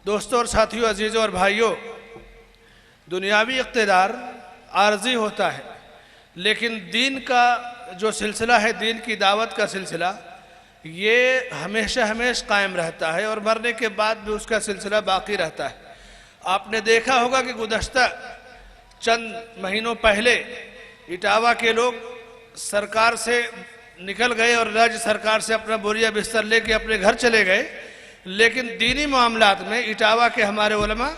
دوستوں اور ساتھیوں، عزیزوں اور بھائیوں، دنیاوی اقتدار عارضی ہوتا ہے، لیکن دین کا جو سلسلہ ہے، دین کی دعوت کا سلسلہ، یہ ہمیشہ قائم رہتا ہے اور مرنے کے بعد بھی اس کا سلسلہ باقی رہتا ہے۔ آپ نے دیکھا ہوگا کہ گزشتہ چند مہینوں پہلے اٹاوا کے لوگ سرکار سے نکل گئے اور راج سرکار سے اپنا بوریا بستر لے کے اپنے گھر چلے گئے، لیکن دینی معاملات میں اٹاوا کے ہمارے علماء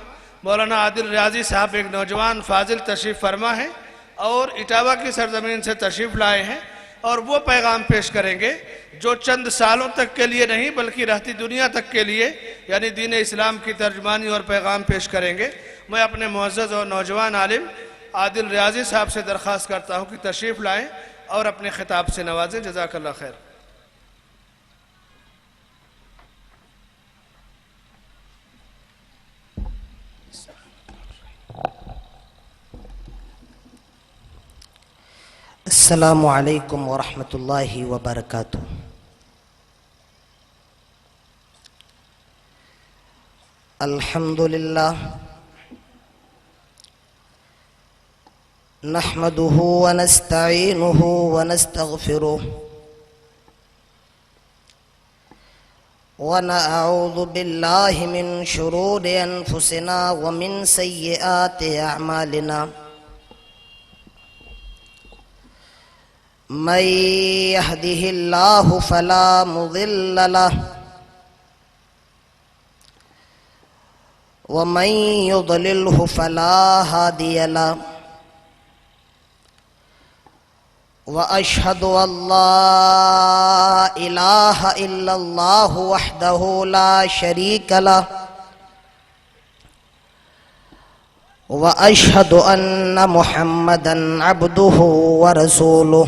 مولانا عادل ریاضی صاحب ایک نوجوان فاضل تشریف فرما ہیں اور اٹاوا کی سرزمین سے تشریف لائے ہیں، اور وہ پیغام پیش کریں گے جو چند سالوں تک کے لیے نہیں بلکہ رہتی دنیا تک کے لیے، یعنی دین اسلام کی ترجمانی اور پیغام پیش کریں گے۔ میں اپنے معزز اور نوجوان عالم عادل ریاضی صاحب سے درخواست کرتا ہوں کہ تشریف لائیں اور اپنے خطاب سے نوازیں۔ جزاک اللہ خیر۔ السلام علیکم ورحمۃ اللہ وبرکاتہ۔ الحمد للہ نحمده ونستعینه ونستغفره ونعوذ باللہ من شرور انفسنا ومن سیئات اعمالنا، من يهده الله فلا مضل له ومن يضلله فلا هادي له، وأشهد أن لا إله إلا الله وحده لا شريك له، وأشهد أن محمدًا عبده ورسوله،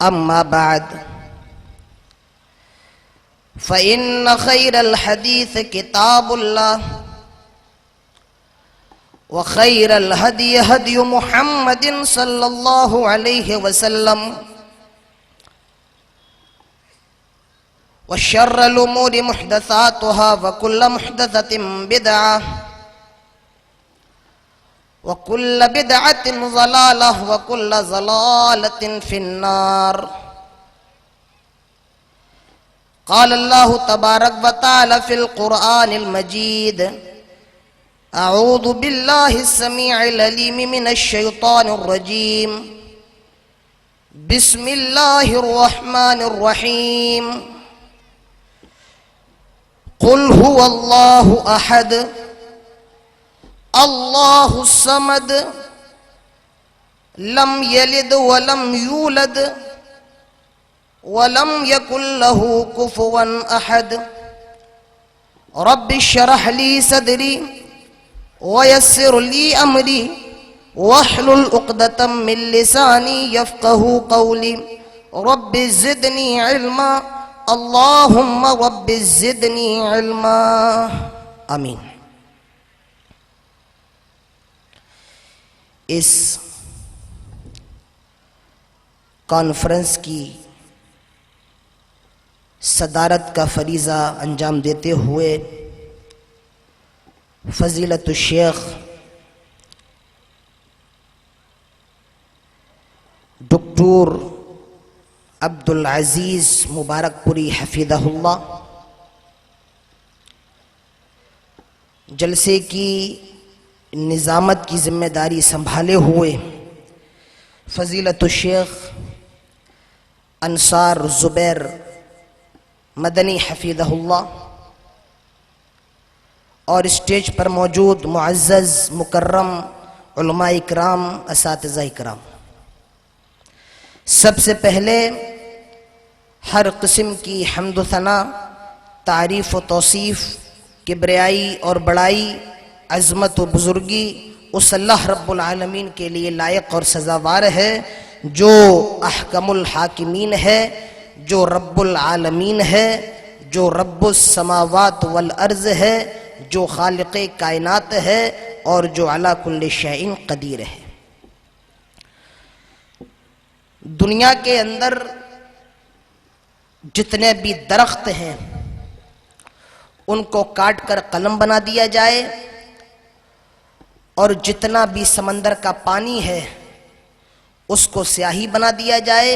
أما بعد فإن خير الحديث كتاب الله، وخير الهدي هدي محمد صلى الله عليه وسلم، وشر الأمور محدثاتها، وكل محدثة بدعة، وكل بدعة ضلالة، وكل ضلالة في النار۔ قال الله تبارك وتعالى في القرآن المجيد: أعوذ بالله السميع العليم من الشيطان الرجيم، بسم الله الرحمن الرحيم، قل هو الله أحد الله الصمد لم يلد ولم يولد ولم يكن له كفوا أحد، رب اشرح لي صدري ويسر لي أمري واحلل عقدة من لساني يفقه قولي، رب زدني علما، اللهم رب زدنی علما، آمین۔ اس کانفرنس کی صدارت کا فریضہ انجام دیتے ہوئے فضیلت الشیخ ڈاکٹر عبدالعزیز مبارک پوری حفظہ اللہ جلسے کی نظامت کی ذمہ داری سنبھالے ہوئے فضیلت الشیخ انصار زبیر مدنی حفظہ اللہ اور اسٹیج پر موجود معزز مکرم علماء اکرام، اساتذہ اکرام، سب سے پہلے ہر قسم کی حمد و ثنا، تعریف و توصیف، کبریائی اور بڑائی، عظمت و بزرگی اس اللہ رب العالمین کے لیے لائق اور سزاوار ہے جو احکم الحاکمین ہے، جو رب العالمین ہے، جو رب السماوات والارض ہے، جو خالق کائنات ہے اور جو علی کل شیء قدیر ہے۔ دنیا کے اندر جتنے بھی درخت ہیں ان کو کاٹ کر قلم بنا دیا جائے، اور جتنا بھی سمندر کا پانی ہے اس کو سیاہی بنا دیا جائے۔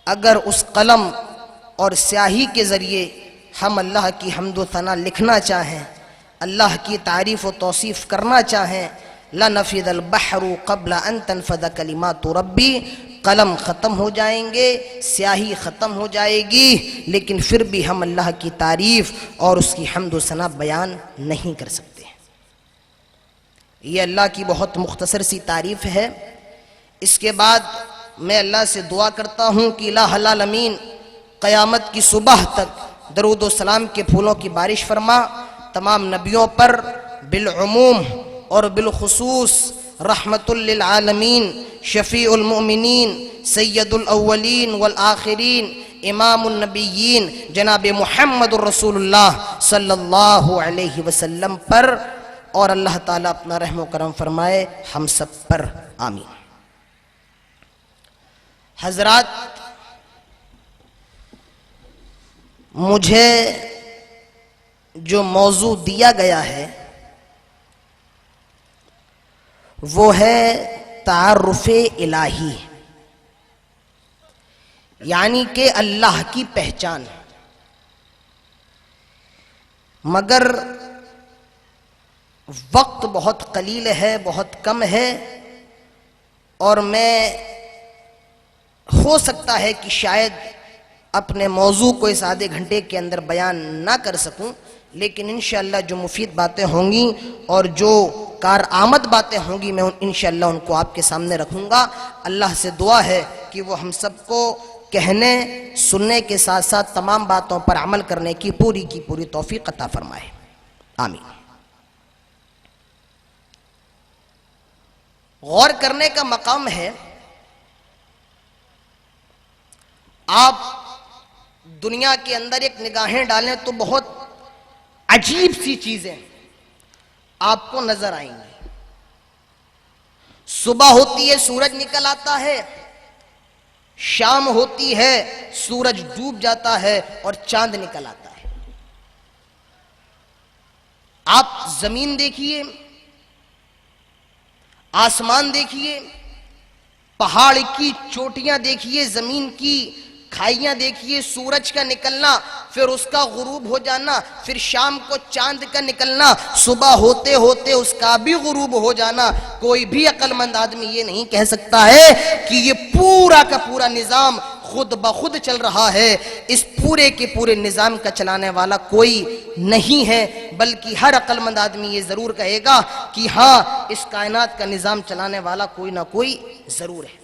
اگر اس قلم اور سیاہی کے ذریعے ہم اللہ کی حمد و ثنا لکھنا چاہیں، اللہ کی تعریف و توصیف کرنا چاہیں، لَنَفِذَ الْبَحْرُ قَبْلَ أَن تَنْفَذَ كَلِمَاتُ رَبِّي، قلم ختم ہو جائیں گے، سیاہی ختم ہو جائے گی، لیکن پھر بھی ہم اللہ کی تعریف اور اس کی حمد و ثنا بیان نہیں کر سکتے۔ یہ اللہ کی بہت مختصر سی تعریف ہے۔ اس کے بعد میں اللہ سے دعا کرتا ہوں کہ الہ العالمین قیامت کی صبح تک درود و سلام کے پھولوں کی بارش فرما، تمام نبیوں پر بالعموم اور بالخصوص رحمت للعالمین، شفیع المؤمنین، سید الاولین والآخرین، امام النبیین جناب محمد الرسول اللہ صلی اللہ علیہ وسلم پر، اور اللہ تعالیٰ اپنا رحم و کرم فرمائے ہم سب پر، آمین۔ حضرات، مجھے جو موضوع دیا گیا ہے وہ ہے تعارف الہی، یعنی کہ اللہ کی پہچان۔ مگر وقت بہت قلیل ہے، بہت کم ہے، اور میں ہو سکتا ہے کہ شاید اپنے موضوع کو اس آدھے گھنٹے کے اندر بیان نہ کر سکوں، لیکن انشاءاللہ جو مفید باتیں ہوں گی اور جو کارآمد باتیں ہوں گی میں انشاءاللہ ان کو آپ کے سامنے رکھوں گا۔ اللہ سے دعا ہے کہ وہ ہم سب کو کہنے سننے کے ساتھ ساتھ تمام باتوں پر عمل کرنے کی پوری توفیق عطا فرمائے، آمین۔ غور کرنے کا مقام ہے، آپ دنیا کے اندر ایک نگاہیں ڈالیں تو بہت عجیب سی چیزیں آپ کو نظر آئیں گی۔ صبح ہوتی ہے سورج نکل آتا ہے، شام ہوتی ہے سورج ڈوب جاتا ہے اور چاند نکل آتا ہے۔ آپ زمین دیکھیے، آسمان دیکھیے، پہاڑ کی چوٹیاں دیکھیے، زمین کی کھائیاں دیکھیے، سورج کا نکلنا، پھر اس کا غروب ہو جانا، پھر شام کو چاند کا نکلنا، صبح ہوتے ہوتے اس کا بھی غروب ہو جانا۔ کوئی بھی عقل مند آدمی یہ نہیں کہہ سکتا ہے کہ یہ پورا کا پورا نظام خود بخود چل رہا ہے۔ اس پورے کے پورے نظام کا چلانے والا کوئی نہیں ہے، بلکہ ہر عقل مند آدمی یہ ضرور کہے گا کہ ہاں اس کائنات کا نظام چلانے والا کوئی نہ کوئی ضرور ہے۔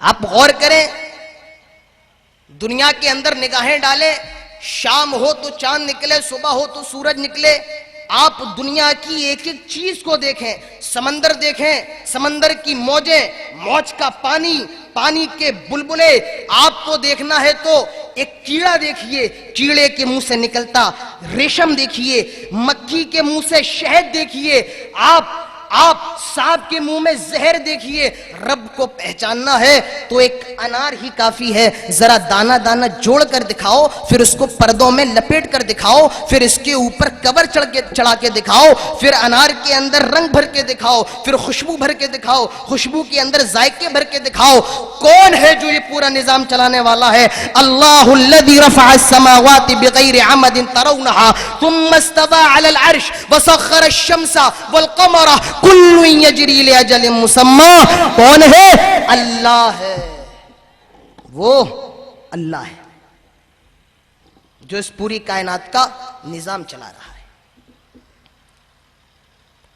آپ غور کریں، دنیا کے اندر نگاہیں ڈالیں، شام ہو تو چاند نکلے، صبح ہو تو سورج نکلے۔ آپ دنیا کی ایک ایک چیز کو دیکھیں، سمندر دیکھیں، سمندر کی موجیں، موج کا پانی، پانی کے بلبلے۔ آپ کو دیکھنا ہے تو ایک کیڑا دیکھیے، کیڑے کے منہ سے نکلتا ریشم دیکھیے، مکھی کے منہ سے شہد دیکھیے، آپ سانپ کے منہ میں زہر دیکھیے۔ رب کو پہچاننا ہے تو ایک انار ہی کافی ہے، ذرا دانہ دانہ جوڑ کر دکھاؤ، پھر اس کو پردوں میں لپیٹ کر دکھاؤ، پھر اس کے اوپر کور چڑھا کے دکھاؤ، پھر انار کے اندر رنگ بھر کے دکھاؤ، پھر خوشبو بھر کے دکھاؤ، خوشبو کے اندر ذائقے بھر کے دکھاؤ۔ کون ہے جو یہ پورا نظام چلانے والا ہے؟ اللہ الذی رفع السماوات بغیر عمد ترونها ثم استوى على العرش وسخر الشمس والقمر کل یجری لاجل مسمی۔ کون ہے؟ اللہ ہے، وہ اللہ ہے جو اس پوری کائنات کا نظام چلا رہا ہے۔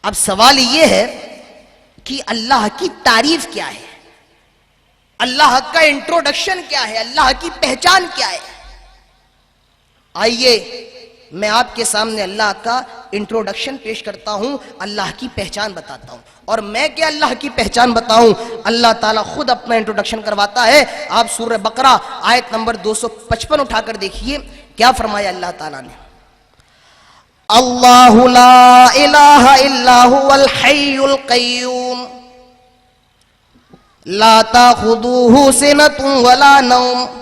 اب سوال یہ ہے کہ اللہ کی تعریف کیا ہے، اللہ کا انٹروڈکشن کیا ہے، اللہ کی پہچان کیا ہے؟ آئیے میں آپ کے سامنے اللہ کا انٹروڈکشن پیش کرتا ہوں، اللہ کی پہچان بتاتا ہوں۔ اور میں کیا اللہ کی پہچان بتاؤں، اللہ تعالیٰ خود اپنا انٹروڈکشن کرواتا ہے۔ آپ سورہ بقرہ آیت نمبر 255 اٹھا کر دیکھیے، کیا فرمایا اللہ تعالیٰ نے؟ اللہ لا الہ الا هو الحی القیوم لا تاخذوه سنة ولا نوم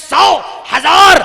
100, 1000।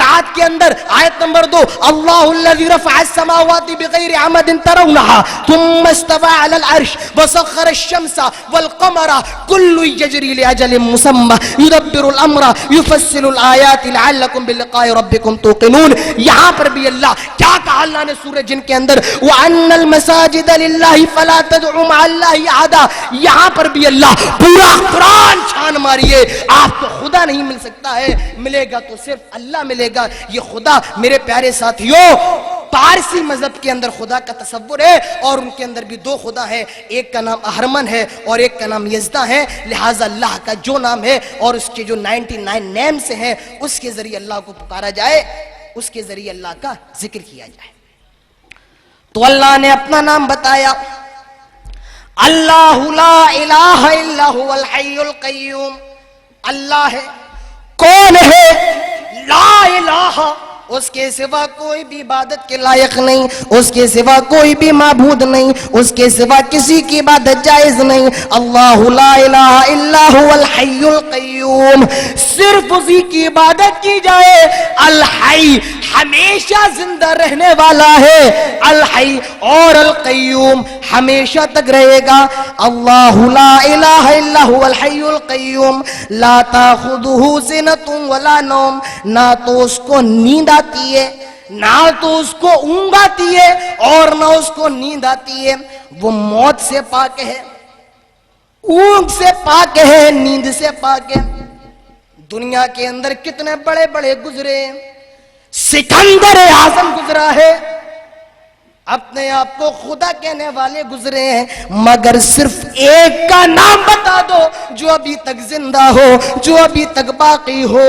رات کے اندر آیت نمبر 2 اللہ الذی رفع السماوات بغیر عمد ترونها ثم استوى على العرش وسخر الشمس والقمر كل يجري لأجل مسمى يدبر الامر يفصل الآیات لعلكم بلقاء ربكم توقنون. یہاں پر بھی اللہ کیا کہا اللہ نے سورہ جن کے اندر وَأَنَّ الْمَسَاجِدَ لِلَّهِ فَلَا تَدْعُوا مَعَ اللَّهِ أَحَدًا. یہاں پر بھی اللہ پورا قرآن چھان ماریے آپ کو خدا نہیں مل سکتا ہے, ملے گا تو صرف اللہ ملے گا. یہ خدا میرے پیارے ساتھیوں پارسی مذہب کے اندر خدا کا تصور ہے اور ان کے اندر بھی دو خدا ہے, ایک کا نام اہرمن ہے اور ایک کا نام یزدہ ہے. لہٰذا اللہ کا جو نام ہے اور اس کے جو 99 نیم سے ہیں اس کے ذریعے اللہ کو پکارا جائے, اس کے ذریعے اللہ کا ذکر کیا جائے. تو اللہ نے اپنا نام بتایا اللہ لا الہ الا هو الحی القیوم. اللہ ہے, کون ہے؟ لا الہ, اس کے سوا کوئی بھی عبادت کے لائق نہیں, اس کے سوا کوئی بھی معبود نہیں, اس کے سوا کسی کی عبادت جائز نہیں. اللہ لا الہ الا هو الحی القیوم, صرف اسی کی عبادت کی جائے. الحی ہمیشہ زندہ رہنے والا ہے, الحی اور القیوم ہمیشہ تک رہے گا. اللہ لا الہ الا هو الحی القیوم لا تاخذہ سنۃ ولا نوم, نہ تو اس کو نیند آتی ہے, نہ تو اس کو اونگ آتی ہے اور نہ اس کو نیند آتی ہے. وہ موت سے پاک ہے, اونگ سے پاک ہے, نیند سے پاک ہے. دنیا کے اندر کتنے بڑے بڑے گزرے, سکندر اعظم گزرا ہے, اپنے آپ کو خدا کہنے والے گزرے ہیں, مگر صرف ایک کا نام بتا دو جو ابھی تک زندہ ہو, جو ابھی تک باقی ہو.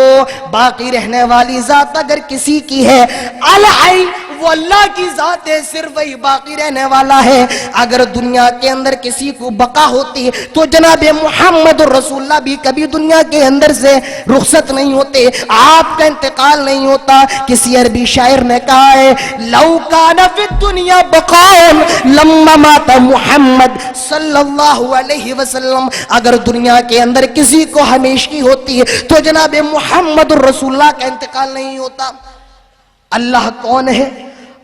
باقی رہنے والی ذات اگر کسی کی ہے الحی, وہ اللہ کی ذات ہے, صرف وہی باقی رہنے والا ہے. اگر دنیا کے اندر کسی کو بقا ہوتی تو جناب محمد رسول اللہ بھی کبھی دنیا کے اندر سے رخصت نہیں ہوتے, آپ کا انتقال نہیں ہوتا. کسی عربی شاعر نے کہا ہے لو کان فی الدنیا بقاء لما مات محمد صلی اللہ علیہ وسلم. اگر دنیا کے اندر کسی کو ہمیشگی ہوتی ہے تو جناب محمد رسول اللہ کا انتقال نہیں ہوتا. اللہ کون ہے؟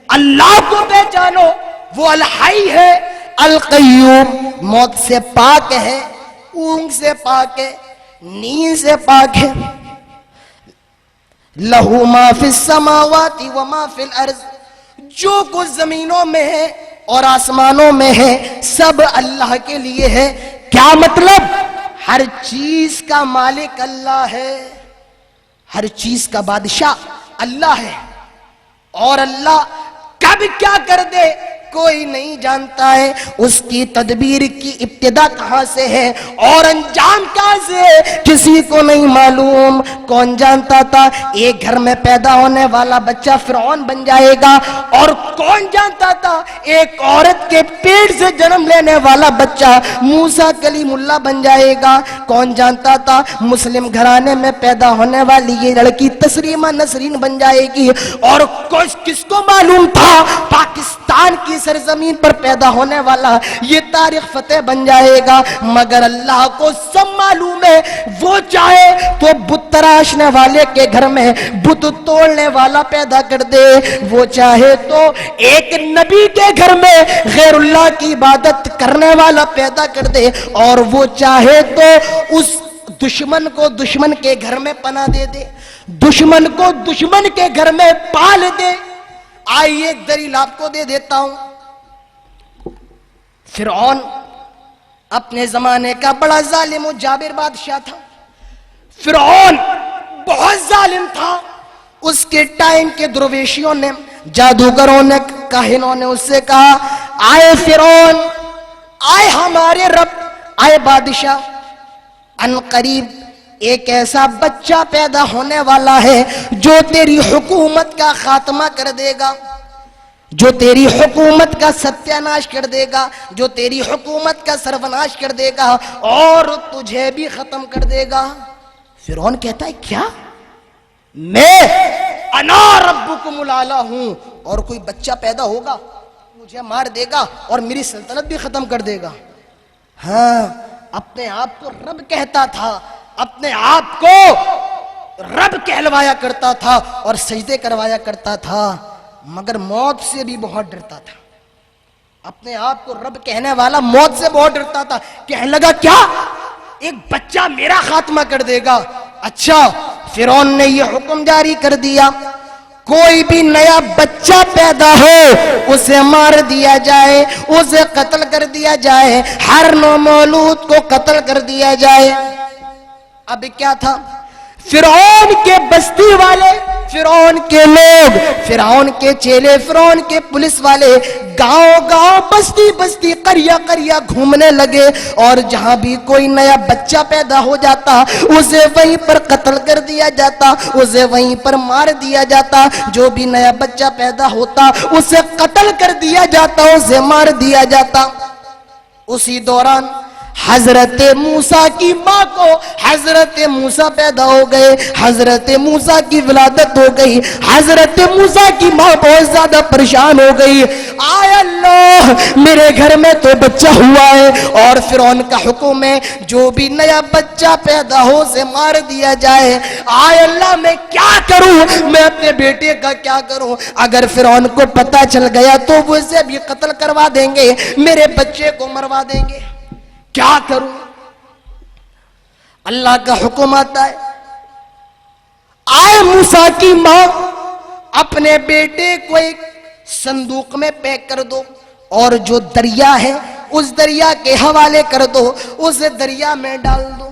اللہ کو پہچانو, وہ الحی ہے, القیوم موت سے پاک ہے, اونگ سے پاک ہے, نیند سے پاک ہے. لہو ما فی السماوات و ما فی الارض, جو کچھ زمینوں میں ہے اور آسمانوں میں ہے سب اللہ کے لیے ہے. کیا مطلب؟ ہر چیز کا مالک اللہ ہے, ہر چیز کا بادشاہ اللہ ہے, اور اللہ کب کیا کر دے کوئی نہیں جانتا ہے. اس کی تدبیر کی ابتدا کہاں سے ہے اور انجام کہاں سے ہے کسی کو نہیں معلوم. کون جانتا تھا ایک گھر میں پیدا ہونے والا بچہ فرعون بن جائے گا, اور کون جانتا تھا ایک عورت کے پیٹ سے جنم لینے والا بچہ موسیٰ کلیم اللہ بن جائے گا. کون جانتا تھا مسلم گھرانے میں پیدا ہونے والی یہ لڑکی تسلیمہ نسرین بن جائے گی, اور کس کو معلوم تھا پاکستان کی سرزمین پر پیدا ہونے والا یہ طارق فتح بن جائے گا. مگر اللہ کو سب معلوم ہے, وہ چاہے تو بت تراشنے والے کے گھر میں بت توڑنے والا پیدا کر دے, وہ چاہے تو ایک نبی کے گھر میں غیر اللہ کی عبادت کرنے والا پیدا کر دے, اور وہ چاہے تو اس دشمن کو دشمن کے گھر میں پناہ دے دے, دشمن کو دشمن کے گھر میں پال دے. آئیے ایک دلیل آپ کو دے دیتا ہوں. فرعون اپنے زمانے کا بڑا ظالم و جابر بادشاہ تھا. فرعون بہت ظالم تھا. اس کے ٹائم کے درویشیوں نے, جادوگروں نے, کاہنوں نے اس سے کہا آئے فرعون, آئے ہمارے رب, آئے بادشاہ, ان قریب ایک ایسا بچہ پیدا ہونے والا ہے جو تیری حکومت کا خاتمہ کر دے گا, جو تیری حکومت کا ستیاناش کر دے گا, جو تیری حکومت کا سروناش کر دے گا اور تجھے بھی ختم کر دے گا. فرعون کہتا ہے کیا؟ میں انا ربکم الاعلی ہوں, اور کوئی بچہ پیدا ہوگا مجھے مار دے گا اور میری سلطنت بھی ختم کر دے گا. ہاں, اپنے آپ کو رب کہتا تھا, اپنے آپ کو رب کہلوایا کرتا تھا اور سجدے کروایا کرتا تھا، مگر موت سے بھی بہت ڈرتا تھا. اپنے آپ کو رب کہنے والا موت سے بہت ڈرتا تھا. کہنے لگا کیا ایک بچہ میرا خاتمہ کر دے گا؟ اچھا، فرعون نے یہ حکم جاری کر دیا کوئی بھی نیا بچہ پیدا ہو اسے مار دیا جائے، اسے قتل کر دیا جائے، ہر نو مولود کو قتل کر دیا جائے. اب کیا تھا؟ فرعون کے بستی والے، فرعون کے لوگ، فرعون کے چیلے، فرعون کے پولیس والے گاؤں گاؤں بستی بستی قریہ قریہ گھومنے لگے، اور جہاں بھی کوئی نیا بچہ پیدا ہو جاتا اسے وہیں پر قتل کر دیا جاتا، اسے وہیں پر مار دیا جاتا. جو بھی نیا بچہ پیدا ہوتا اسے قتل کر دیا جاتا، اسے مار دیا جاتا. اسی دوران حضرت موسیٰ کی ماں کو حضرت موسیٰ پیدا ہو گئے، حضرت موسیٰ کی ولادت ہو گئی. حضرت موسیٰ کی ماں بہت زیادہ پریشان ہو گئی. آئے اللہ، میرے گھر میں تو بچہ ہوا ہے اور فرعون کا حکم ہے جو بھی نیا بچہ پیدا ہو اسے مار دیا جائے. آئے اللہ، میں کیا کروں؟ میں اپنے بیٹے کا کیا کروں؟ اگر فرعون کو پتہ چل گیا تو وہ اسے بھی قتل کروا دیں گے، میرے بچے کو مروا دیں گے. کیا کروں؟ اللہ کا حکم آتا ہے، آئے موسیٰ کی ماں اپنے بیٹے کو ایک صندوق میں پیک کر دو اور جو دریا ہے اس دریا کے حوالے کر دو، اسے دریا میں ڈال دو.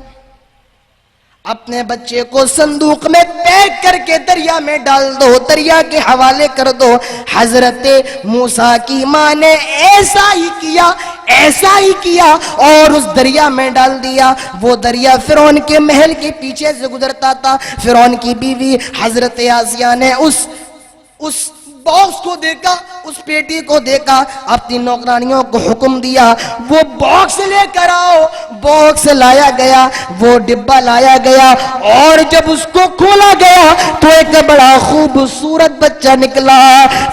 اپنے بچے کو صندوق میں پیک کر کے دریا میں ڈال دو، دریا کے حوالے کر دو. حضرت موسیٰ کی ماں نے ایسا ہی کیا، ایسا ہی کیا اور اس دریا میں ڈال دیا. وہ دریا فرعون کے محل کے پیچھے سے گزرتا تھا. فرعون کی بیوی حضرت آسیہ نے اس باکس کو دیکھا، اس پیٹی کو دیکھا، اپنی نوکرانیوں کو حکم دیا وہ باکس لے کر آؤ. باکس لایا گیا، وہ ڈبہ لایا گیا اور جب اس کو کھولا گیا تو ایک بڑا خوبصورت بچہ نکلا.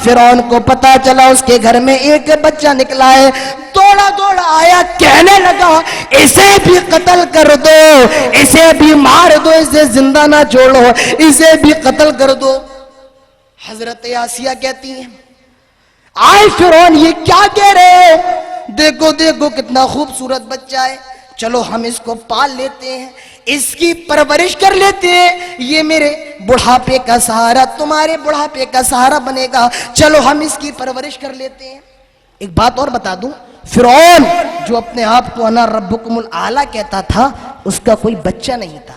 فرعون کو پتا چلا اس کے گھر میں ایک بچہ نکلا ہے. دوڑا دوڑا آیا، کہنے لگا اسے بھی قتل کر دو، اسے بھی مار دو، اسے زندہ نہ چھوڑو، اسے بھی قتل کر دو. حضرت آسیہ کہتی ہیں آئے فرعون یہ کیا کہہ رہے؟ دیکھو دیکھو کتنا خوبصورت بچہ ہے، چلو ہم اس کو پال لیتے ہیں، اس کی پرورش کر لیتے ہیں، یہ میرے بڑھاپے کا سہارا، تمہارے بڑھاپے کا سہارا بنے گا، چلو ہم اس کی پرورش کر لیتے ہیں. ایک بات اور بتا دوں، فرعون جو اپنے آپ کو انا ربکم الاعلی کہتا تھا اس کا کوئی بچہ نہیں تھا،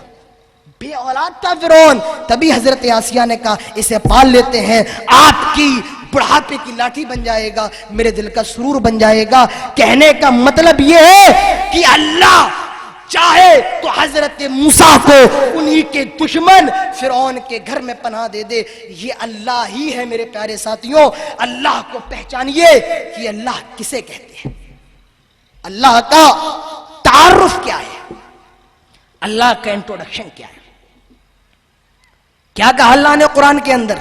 بے اولاد تھا فرعون. تبھی حضرت آسیہ نے کہا اسے پال لیتے ہیں، آپ کی بڑھاپے کی لاٹھی بن جائے گا، میرے دل کا سرور بن جائے گا. کہنے کا مطلب یہ ہے کہ اللہ چاہے تو حضرت موسیٰ کو انہی کے دشمن فرعون کے گھر میں پناہ دے دے. یہ اللہ ہی ہے میرے پیارے ساتھیوں. اللہ کو پہچانیے کہ اللہ کسے کہتے ہیں، اللہ کا تعارف کیا ہے، اللہ کا انٹروڈکشن کیا ہے. کیا کہا اللہ نے قرآن کے اندر؟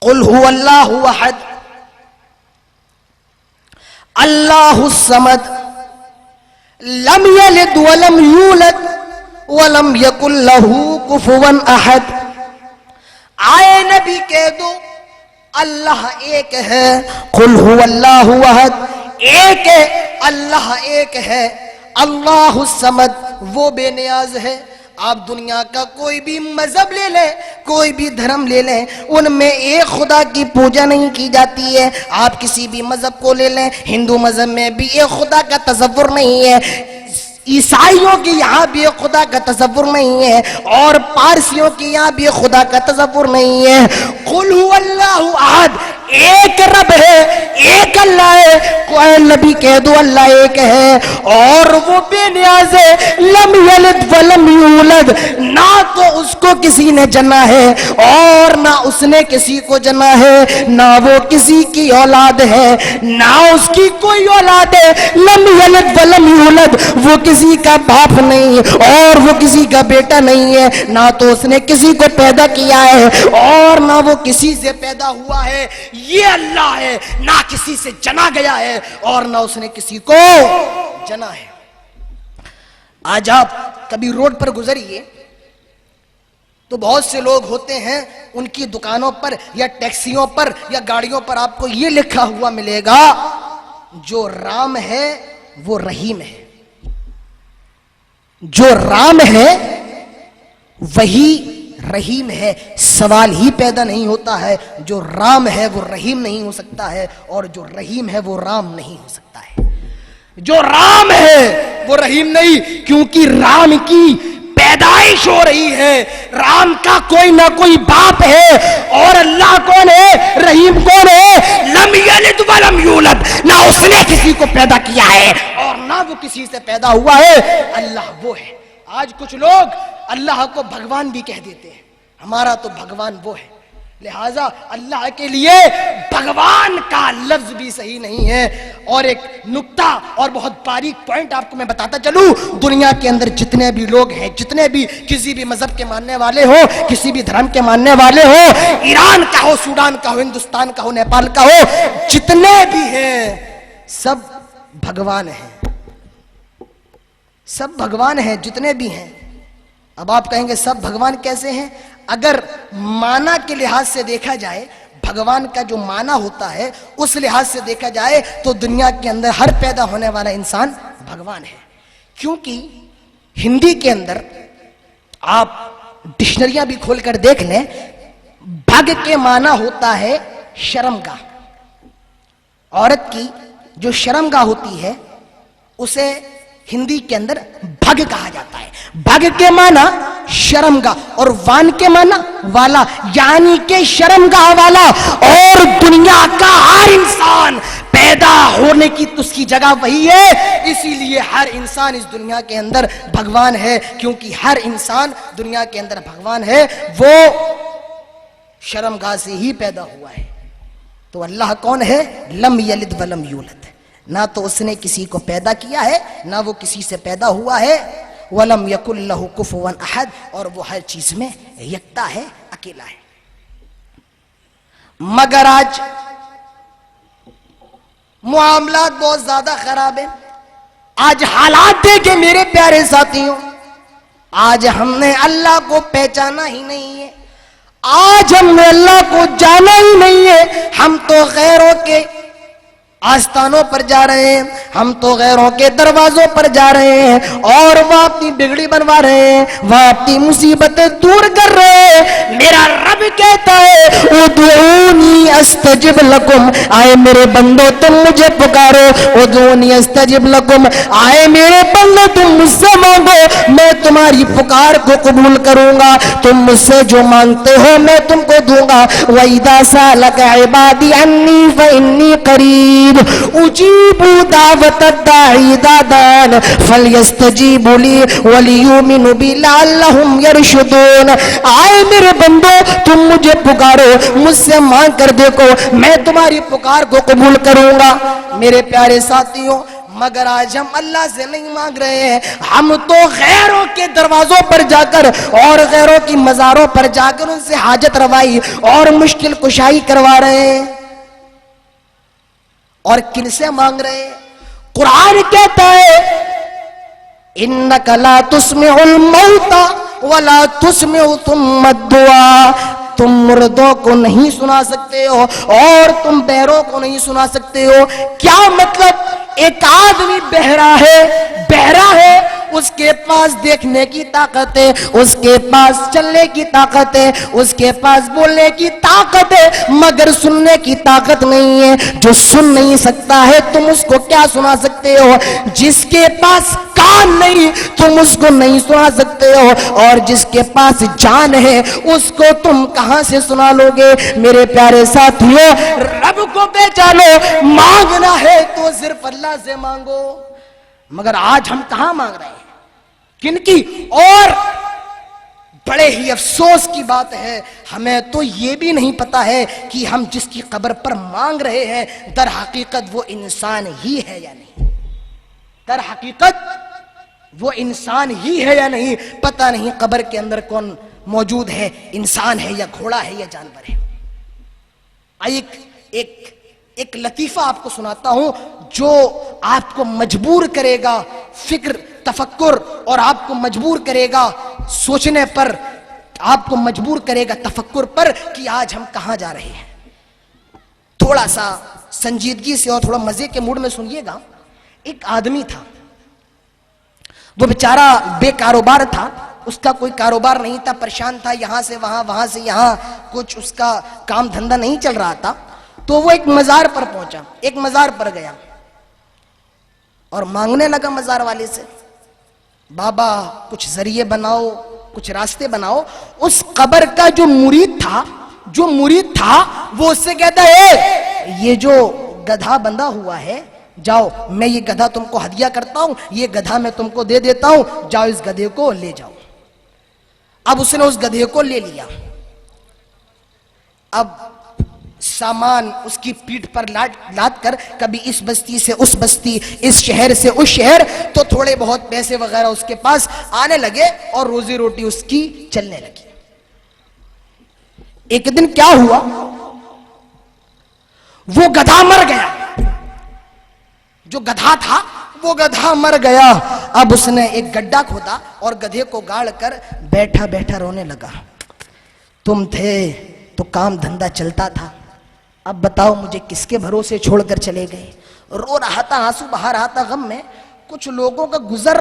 قل هو اللہ احد اللہ الصمد لم یلد ولم یولد ولم یکن له کفوا احد. آئے نبی کہہ دو اللہ ایک ہے. قل هو اللہ احد، ایک ہے اللہ، ایک ہے. اللہ الصمد، وہ بے نیاز ہے. آپ دنیا کا کوئی بھی مذہب لے لیں، کوئی بھی دھرم لے لیں، ان میں ایک خدا کی پوجا نہیں کی جاتی ہے. آپ کسی بھی مذہب کو لے لیں، ہندو مذہب میں بھی ایک خدا کا تصور نہیں ہے، عیسائیوں کی یہاں بھی ایک خدا کا تصور نہیں ہے، اور پارسیوں کی یہاں بھی ایک خدا کا تصور نہیں ہے. قل هو اللہ احد، ایک رب ہے، ایک اللہ ہے. کوئی نبی کہہ دو اللہ ایک ہے اور وہ بے نیاز ہے. لم یلد ولم یولد، نہ تو اس کو کسی نے جنا ہے اور نہ اس نے کسی کو جنا ہے، نہ وہ کسی کی اولاد ہے، نہ اس کی کوئی اولاد ہے. لم یلد ولم یولد، وہ کسی کا باپ نہیں اور وہ کسی کا بیٹا نہیں ہے، نہ تو اس نے کسی کو پیدا کیا ہے اور نہ وہ کسی سے پیدا ہوا ہے. یہ اللہ ہے، نہ کسی سے جنا گیا ہے اور نہ اس نے کسی کو جنا ہے. آج آپ کبھی روڈ پر گزریے، تو بہت سے لوگ ہوتے ہیں ان کی دکانوں پر یا ٹیکسیوں پر یا گاڑیوں پر آپ کو یہ لکھا ہوا ملے گا جو رام ہے وہ رحیم ہے، جو رام ہے وہی رحیم ہے۔ سوال ہی پیدا نہیں ہوتا ہے جو رام ہے وہ رحیم نہیں ہو سکتا ہے، اور جو رحیم ہے وہ رام نہیں ہو سکتا ہے۔ جو رام ہے وہ رحیم نہیں، کیونکہ رام کی پیدائش ہو رہی ہے، رام کا کوئی نہ کوئی باپ ہے، اور اللہ کون ہے؟ رحیم کون ہے؟ لم یلد ولم یولد، نہ اس نے کسی کو پیدا کیا ہے اور نہ وہ کسی سے پیدا ہوا ہے، اللہ وہ ہے۔ آج کچھ لوگ اللہ کو بھگوان بھی کہہ دیتے ہیں، ہمارا تو بھگوان وہ ہے، لہٰذا اللہ کے لیے بھگوان کا لفظ بھی صحیح نہیں ہے۔ اور ایک نکتہ اور بہت باریک پوائنٹ آپ کو میں بتاتا چلوں، دنیا کے اندر جتنے بھی لوگ ہیں، جتنے بھی کسی بھی مذہب کے ماننے والے ہو، کسی بھی دھرم کے ماننے والے ہو، ایران کا ہو، سوڈان کا ہو، ہندوستان کا ہو، نیپال کا ہو، جتنے بھی ہیں سب بھگوان ہیں، سب بھگوان ہیں جتنے بھی ہیں۔ اب آپ کہیں گے سب بھگوان کیسے ہیں؟ اگر معنی کے لحاظ سے دیکھا جائے، بھگوان کا جو معنی ہوتا ہے اس لحاظ سے دیکھا جائے تو دنیا کے اندر ہر پیدا ہونے والا انسان بھگوان ہے، کیونکہ ہندی کے اندر آپ ڈکشنریاں بھی کھول کر دیکھ لیں، بھگ کے معنی ہوتا ہے شرمگاہ۔ عورت کی جو شرمگاہ ہوتی ہے اسے ہندی کے اندر بھگ کہا جاتا ہے۔ بھگ کے معنی شرمگاہ اور وان کے معنی والا، یعنی کہ شرمگاہ والا۔ اور دنیا کا ہر انسان پیدا ہونے کی اس کی جگہ وہی ہے، اسی لیے ہر انسان اس دنیا کے اندر بھگوان ہے، کیونکہ ہر انسان دنیا کے اندر بھگوان ہے، وہ شرمگاہ سے ہی پیدا ہوا ہے۔ تو اللہ کون ہے؟ لم یلد ولم یولد، نہ تو اس نے کسی کو پیدا کیا ہے نہ وہ کسی سے پیدا ہوا ہے۔ وَلَمْ يَكُنْ لَهُ كُفُوًا أَحَدٌ، اور وہ ہر چیز میں یکتا ہے، اکیلا ہے۔ مگر آج معاملات بہت زیادہ خراب ہیں۔ آج حالات دیکھیں میرے پیارے ساتھیوں، آج ہم نے اللہ کو پہچانا ہی نہیں ہے، آج ہم نے اللہ کو جانا ہی نہیں ہے۔ ہم تو غیروں کے آستانوں پر جا رہے ہیں، ہم تو غیروں کے دروازوں پر جا رہے ہیں، اور وہ اپنی بگڑی بنوا رہے ہیں، وہ اپنی مصیبتیں دور کر رہے ہیں۔ میرا رب کہتا ہے ادعونی استجب لکم، آئے میرے بندو تم مجھے پکارو، ادعونی استجب لکم، آئے میرے بندو تم مجھ سے مانگو، میں تمہاری پکار کو قبول کروں گا، تم مجھ سے جو مانگتے ہو میں تم کو دوں گا۔ وَإِذَا سَأَلَكَ عِبَادِي عَنِّي فَإِنِّي قَرِيبٌ اجیب دعوت الداعی اذا دعان فلیستجیبوا لی ولیؤمنوا بی لعلہم یرشدون۔ آئے میرے بندو تم مجھے پکارو، مجھ سے مانگ کر دیکھو، میں تمہاری پکار کو قبول کروں گا۔ میرے پیارے ساتھیوں، مگر آج ہم اللہ سے نہیں مانگ رہے ہیں، ہم تو غیروں کے دروازوں پر جا کر اور غیروں کی مزاروں پر جا کر ان سے حاجت روائی اور مشکل کشائی کروا رہے ہیں۔ اور کن سے مانگ رہے ہیں؟ قرآن کہتا ہے اِنَّكَ لَا تُسْمِعُ الْمَوْتَ وَلَا تُسْمِعُ ثُمَّ الدُّعَاءَ، تم مردوں کو نہیں سنا سکتے ہو اور تم بہروں کو نہیں سنا سکتے ہو۔ کیا مطلب؟ ایک آدمی بہرا ہے، اس کے پاس دیکھنے کی طاقت ہے، اس کے پاس چلنے کی طاقت ہے، اس کے پاس بولنے کی طاقت ہے، مگر سننے کی طاقت نہیں ہے۔ جو سن نہیں سکتا ہے تم اس کو کیا سنا سکتے ہو؟ جس کے پاس کان نہیں تم اس کو نہیں سنا سکتے ہو، اور جس کے پاس جان ہے اس کو تم کہاں سے سنا لو گے؟ میرے پیارے ساتھیوں، رب کو پہچانو، مانگنا ہے تو صرف اللہ سے مانگو۔ مگر آج ہم کہاں مانگ رہے ہیں؟ کن کی؟ اور بڑے ہی افسوس کی بات ہے، ہمیں تو یہ بھی نہیں پتا ہے کہ ہم جس کی قبر پر مانگ رہے ہیں در حقیقت وہ انسان ہی ہے یا نہیں، در حقیقت وہ انسان ہی ہے یا نہیں، پتہ نہیں قبر کے اندر کون موجود ہے، انسان ہے یا گھوڑا ہے یا جانور ہے۔ ایک لطیفہ آپ کو سناتا ہوں جو آپ کو مجبور کرے گا فکر، تفکر، اور آپ کو مجبور کرے گا سوچنے پر، آپ کو مجبور کرے گا تفکر پر کہ آج ہم کہاں جا رہے ہیں. تھوڑا سا سنجیدگی سے اور تھوڑا مزے کے موڈ میں سنیے گا. ایک آدمی تھا، وہ بیچارہ بے کاروبار تھا، اس کا کوئی کاروبار نہیں تھا، پریشان تھا، یہاں سے وہاں وہاں سے یہاں، کچھ اس کا کام دھندہ نہیں چل رہا تھا. تو وہ ایک مزار پر پہنچا، ایک مزار پر گیا اور مانگنے لگا مزار والے سے، بابا کچھ ذریعے بناؤ، کچھ راستے بناؤ. اس قبر کا جو مرید تھا وہ اس سے کہتا ہے یہ جو گدھا بندھا ہوا ہے، جاؤ میں یہ گدھا تم کو ہدیہ کرتا ہوں، یہ گدھا میں تم کو دے دیتا ہوں، جاؤ اس گدھے کو لے جاؤ. اب اس نے اس گدھے کو لے لیا. اب سامان اس کی پیٹھ پر لاد کر کبھی اس بستی سے اس بستی، اس شہر سے اس شہر، تو تھوڑے بہت پیسے وغیرہ اس کے پاس آنے لگے اور روزی روٹی اس کی چلنے لگی. ایک دن کیا ہوا، وہ گدھا مر گیا. جو گدھا تھا وہ گدھا مر گیا. اب اس نے ایک گڈھا کھودا اور گدھے کو گاڑ کر بیٹھا بیٹھا رونے لگا. تم تھے تو کام دھندا چلتا تھا، اب بتاؤ مجھے کس کے بھروسے چھوڑ کر چلے گئے. رو رہا تھا، آنسو بہا رہا تھا غم میں. کچھ لوگوں کا گزر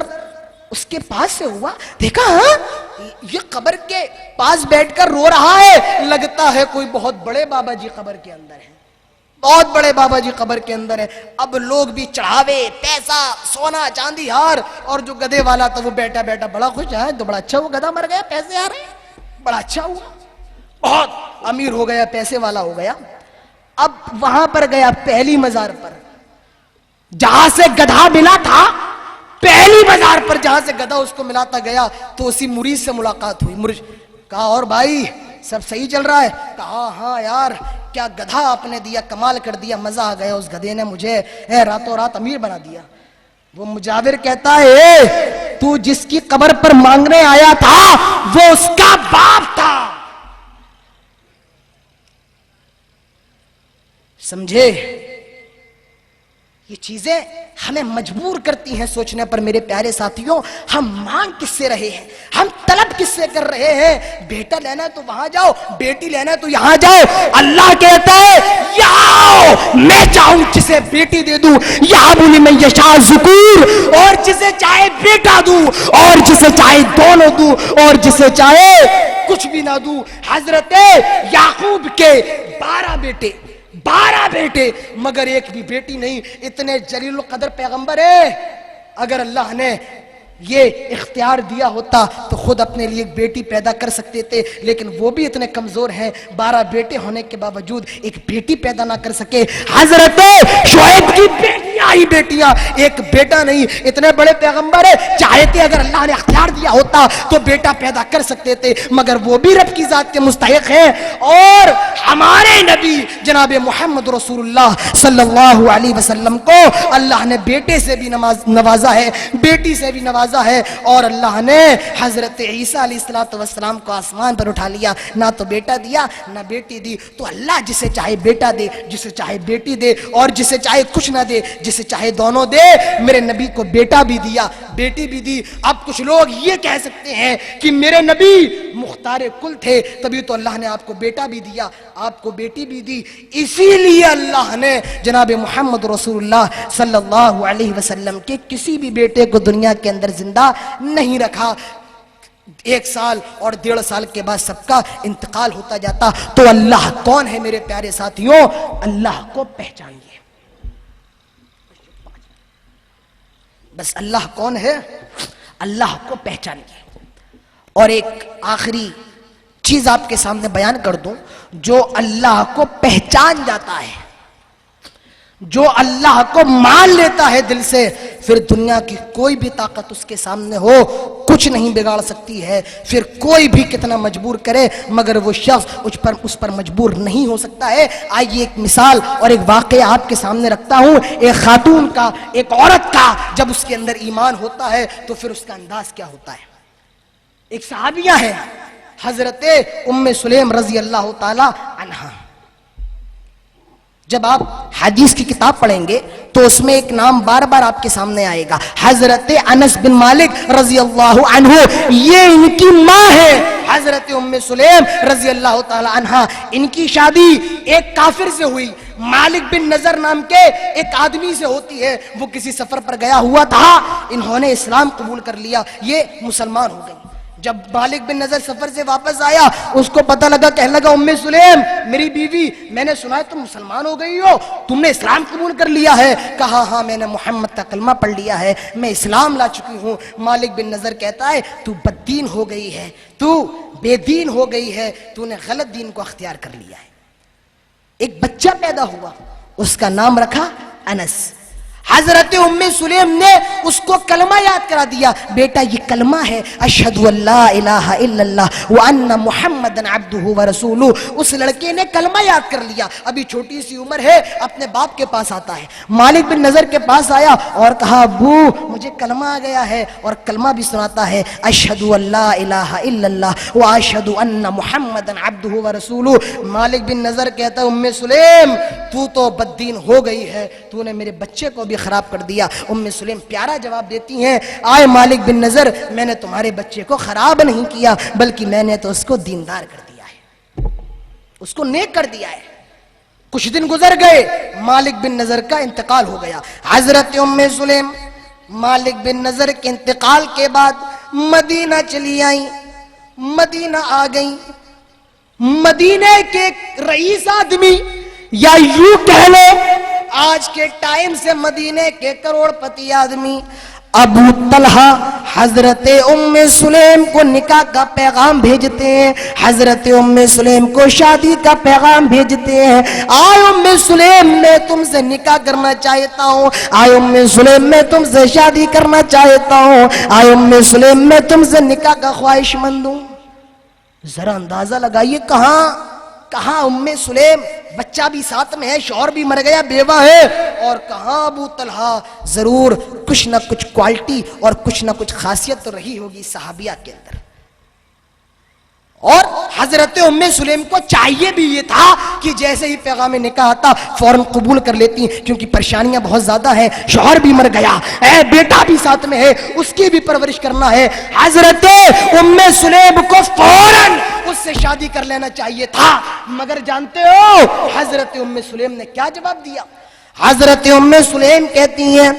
اس کے پاس سے ہوا، دیکھا ہاں یہ قبر کے پاس بیٹھ کر رو رہا ہے، لگتا ہے کوئی بہت بڑے بابا جی قبر کے اندر ہے، بہت بڑے بابا جی قبر کے اندر ہے. اب لوگ بھی چڑھاوے، پیسہ، سونا چاندی ہار، اور جو گدھے والا تھا وہ بیٹھا بیٹھا بڑا خوش ہے. تو بڑا اچھا، وہ گدھا مر گیا، پیسے آ رہے ہیں، بڑا اچھا ہوا، بہت امیر ہو گیا، پیسے والا ہو گیا. اب وہاں پر گیا پہلی مزار پر جہاں سے گدھا ملا تھا، پہلی مزار پر جہاں سے گدھا اس کو ملاتا گیا تو اسی مرید سے ملاقات ہوئی. مرید کہا اور بھائی سب صحیح چل رہا ہے؟ کہا ہاں یار، کیا گدھا آپ نے دیا، کمال کر دیا، مزہ آ گیا، اس گدھے نے مجھے راتوں رات امیر بنا دیا. وہ مجاور کہتا ہے تو جس کی قبر پر مانگنے آیا تھا وہ اس کا باپ تھا. سمجھے؟ یہ چیزیں ہمیں مجبور کرتی ہیں سوچنے پر. میرے پیارے ساتھیوں، ہم مانگ کس سے رہے ہیں، ہم طلب کس سے کر رہے ہیں؟ بیٹا لینا ہے تو وہاں جاؤ، بیٹی لینا ہے تو یہاں جاؤ. اللہ کہتا ہے یاؤ، میں چاہوں جسے بیٹی دے دوں، یہاں لمن یشاء ذکور، اور جسے چاہے بیٹا دوں، اور جسے چاہے دونوں دوں، اور جسے چاہے کچھ بھی نہ دوں. حضرت یعقوب کے 12 بیٹے مگر ایک بھی بیٹی نہیں. اتنے جلیل القدر پیغمبر ہے، اگر اللہ نے یہ اختیار دیا ہوتا تو خود اپنے لیے ایک بیٹی پیدا کر سکتے تھے، لیکن وہ بھی اتنے کمزور ہیں، 12 بیٹے ہونے کے باوجود ایک بیٹی پیدا نہ کر سکے. حضرت شعیب کی بیٹیاں ہی بیٹیاں، ایک بیٹا نہیں. اتنے بڑے پیغمبر ہیں، چاہتے اگر اللہ نے اختیار دیا ہوتا تو بیٹا پیدا کر سکتے تھے، مگر وہ بھی رب کی ذات کے مستحق ہیں. اور ہمارے نبی جناب محمد رسول اللہ صلی اللہ علیہ وسلم کو اللہ نے بیٹے سے بھی نوازا ہے، بیٹی سے بھی نوازا ہے. اور اللہ نے حضرت عیسیٰ علیہ السلام کو آسمان پر اٹھا لیا، نہ تو بیٹا دیا نہ بیٹی دی. تو اللہ جسے چاہے بیٹا دے، جسے چاہے بیٹی دے، اور جسے چاہے کچھ نہ دے، جسے چاہے دونوں دے. میرے نبی کو بیٹا بھی دیا، بیٹی بھی دی. اب کچھ لوگ یہ کہہ سکتے ہیں کہ میرے نبی مختار کل تھے، تبھی تو اللہ نے آپ کو بیٹا بھی دیا، آپ کو بیٹی بھی دی. اسی لیے اللہ نے جناب محمد رسول اللہ صلی اللہ علیہ وسلم کے کسی بھی بیٹے کو دنیا کے اندر زندہ نہیں رکھا. 1 سال اور 1.5 سال کے بعد سب کا انتقال ہوتا جاتا. تو اللہ کون ہے میرے پیارے ساتھیوں؟ اللہ کو پہچانیے. بس اللہ کون ہے، اللہ کو پہچانیے. اور ایک آخری چیز آپ کے سامنے بیان کر دوں، جو اللہ کو پہچان جاتا ہے، جو اللہ کو مان لیتا ہے دل سے، پھر دنیا کی کوئی بھی طاقت اس کے سامنے ہو کچھ نہیں بگاڑ سکتی ہے. پھر کوئی بھی کتنا مجبور کرے مگر وہ شخص اس پر مجبور نہیں ہو سکتا ہے. آئیے ایک مثال اور ایک واقعہ آپ کے سامنے رکھتا ہوں. ایک خاتون کا، ایک عورت کا جب اس کے اندر ایمان ہوتا ہے تو پھر اس کا انداز کیا ہوتا ہے. ایک صحابیہ ہے حضرت ام سلیم رضی اللہ تعالی عنہا. جب آپ حدیث کی کتاب پڑھیں گے تو اس میں ایک نام بار بار آپ کے سامنے آئے گا، حضرت انس بن مالک رضی اللہ عنہ. یہ ان کی ماں ہے حضرت ام سلیم رضی اللہ تعالی عنہ، ان کی شادی ایک کافر سے ہوئی، مالک بن نظر نام کے ایک آدمی سے ہوتی ہے۔ وہ کسی سفر پر گیا ہوا تھا، انہوں نے اسلام قبول کر لیا، یہ مسلمان ہو گئی۔ جب مالک بن نظر سفر سے واپس آیا، اس کو پتہ لگا، کہنے لگا ام سلیم میری بیوی، میں نے سنا ہے تم مسلمان ہو گئی ہو، تم نے اسلام قبول کر لیا ہے؟ کہا ہاں میں نے محمد کا کلمہ پڑھ لیا ہے، میں اسلام لا چکی ہوں۔ مالک بن نظر کہتا ہے تو بددین ہو گئی ہے، تو بے دین ہو گئی ہے، تو نے غلط دین کو اختیار کر لیا ہے۔ ایک بچہ پیدا ہوا، اس کا نام رکھا انس۔ حضرت ام سلیم نے اس کو کلمہ یاد کرا دیا، بیٹا یہ کلمہ ہے، اشہد ان لا الہ الا اللہ وان محمدن عبدہ ورسولہ۔ اس لڑکے نے کلمہ یاد کر لیا، ابھی چھوٹی سی عمر ہے، اپنے باپ کے پاس آتا ہے، مالک بن نظر کے پاس آیا اور کہا ابو مجھے کلمہ آ گیا ہے، اور کلمہ بھی سناتا ہے، اشہد ان لا الہ الا اللہ واشہد ان محمدن عبدہ ورسولہ۔ مالک بن نظر کہتا ہے ام سلیم تو بددین ہو گئی ہے، تو نے میرے بچے کو بھی خراب کر دیا۔ ام سلیم پیارا جواب دیتی ہیں، آئے مالک بن نظر میں نے تمہارے بچے کو خراب نہیں کیا، بلکہ میں نے تو اس کو دیندار کر دیا ہے، اس کو نیک کر دیا ہے۔ کچھ دن گزر گئے، مالک بن نظر کا انتقال ہو گیا۔ حضرت ام سلیم مالک بن نظر کے انتقال کے بعد مدینہ چلی آئیں، مدینہ آ گئیں۔ مدینہ کے رئیس آدمی، یا یوں کہہ لو آج کے ٹائم سے مدینے کے کروڑ پتی آدمی ابو طلحہ حضرت ام سلیم کو نکاح کا پیغام بھیجتے ہیں، حضرت ام سلیم کو شادی کا پیغام بھیجتے ہیں، آئے ام سلیم میں تم سے نکاح کرنا چاہتا ہوں، آئے ام سلیم میں تم سے شادی کرنا چاہتا ہوں، آئے ام سلیم میں تم سے نکاح کا خواہش مند ہوں۔ ذرا اندازہ لگائیے کہاں ام سلیم، بچہ بھی ساتھ میں ہے، شوہر بھی مر گیا، بیوہ ہے، اور کہاں ابو طلحہ، ضرور کچھ نہ کچھ کوالٹی اور کچھ نہ کچھ خاصیت تو رہی ہوگی صحابیہ کے اندر۔ اور حضرت ام سلیم کو چاہیے بھی یہ تھا کہ جیسے ہی پیغام نکاح آتا فوراً قبول کر لیتی، کیونکہ پریشانیاں بہت زیادہ ہیں، شوہر بھی مر گیا، بیٹا بھی ساتھ میں ہے، اس کی بھی پرورش کرنا ہے۔ حضرت ام سلیم کو فوراً اس سے شادی کر لینا چاہیے تھا، مگر جانتے ہو حضرت ام سلیم نے کیا جواب دیا؟ حضرت ام سلیم کہتی ہیں،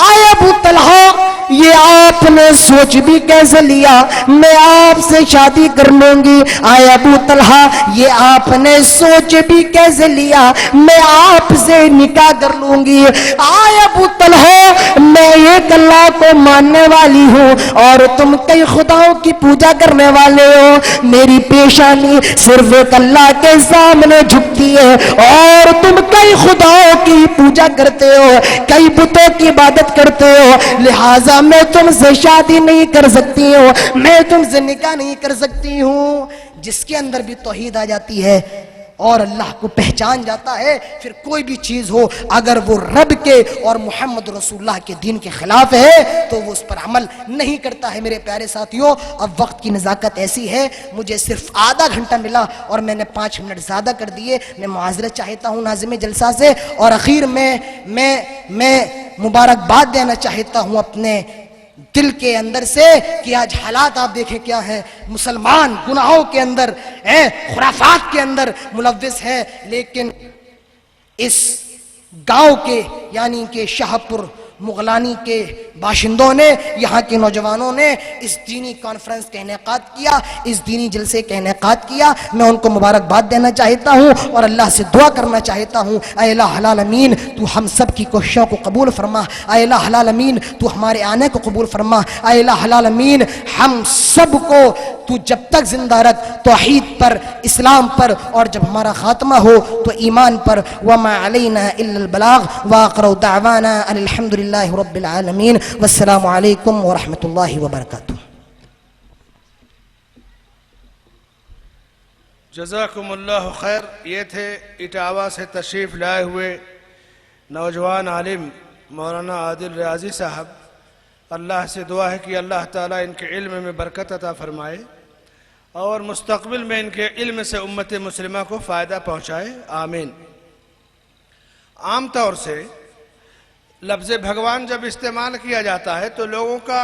آئے ابو طلحہ یہ آپ نے سوچ بھی کیسے لیا میں آپ سے شادی کر لوں گی؟ آئے ابو طلحہ یہ آپ نے سوچ بھی کیسے لیا میں آپ سے نکاح کر لوں گی؟ آئے ابو طلحہ میں ایک اللہ کو ماننے والی ہوں اور تم کئی خداؤں کی پوجا کرنے والے ہو، میری پیشانی صرف ایک اللہ کے سامنے جھکتی ہے اور تم کئی خداؤں کی پوجا کرتے ہو، کئی بتوں کی عبادت کرتے ہو، لہٰذا میں تم سے شادی نہیں کر سکتی ہوں، میں تم سے نکاح نہیں کر سکتی ہوں۔ جس کے اندر بھی توحید آ جاتی ہے اور اللہ کو پہچان جاتا ہے، پھر کوئی بھی چیز ہو اگر وہ رب کے اور محمد رسول اللہ کے دین کے خلاف ہے تو وہ اس پر عمل نہیں کرتا ہے۔ میرے پیارے ساتھیوں، اب وقت کی نزاکت ایسی ہے، مجھے صرف آدھا گھنٹہ ملا اور میں نے 5 منٹ زیادہ کر دیے، میں معذرت چاہتا ہوں ناظم جلسہ سے، اور اخیر میں مبارکباد دینا چاہتا ہوں اپنے دل کے اندر سے کہ آج حالات آپ دیکھیں کیا ہے، مسلمان گناہوں کے اندر خرافات کے اندر ملوث ہے، لیکن اس گاؤں کے یعنی کہ شاہپور مغلانی کے باشندوں نے، یہاں کے نوجوانوں نے اس دینی کانفرنس کا انعقاد کیا، اس دینی جلسے کا انعقاد کیا، میں ان کو مبارکباد دینا چاہتا ہوں اور اللہ سے دعا کرنا چاہتا ہوں، اے الہ العالمین تو ہم سب کی کوششوں کو قبول فرما، اے الہ العالمین تو ہمارے آنے کو قبول فرما، اے الہ العالمین ہم سب کو تو جب تک زندہ رکھ توحید پر، اسلام پر، اور جب ہمارا خاتمہ ہو تو ایمان پر۔ وما علینا الا البلاغ واخر دعوانا ان الحمد للہ رب العالمین، والسلام علیکم ورحمۃ اللہ وبرکاتہ۔ جزاکم اللہ خیر۔ یہ تھے اٹاوا سے تشریف لائے ہوئے نوجوان عالم مولانا عادل ریاضی صاحب۔ اللہ سے دعا ہے کہ اللہ تعالیٰ ان کے علم میں برکت عطا فرمائے اور مستقبل میں ان کے علم سے امت مسلمہ کو فائدہ پہنچائے، آمین۔ عام طور سے لفظ بھگوان جب استعمال کیا جاتا ہے تو لوگوں کا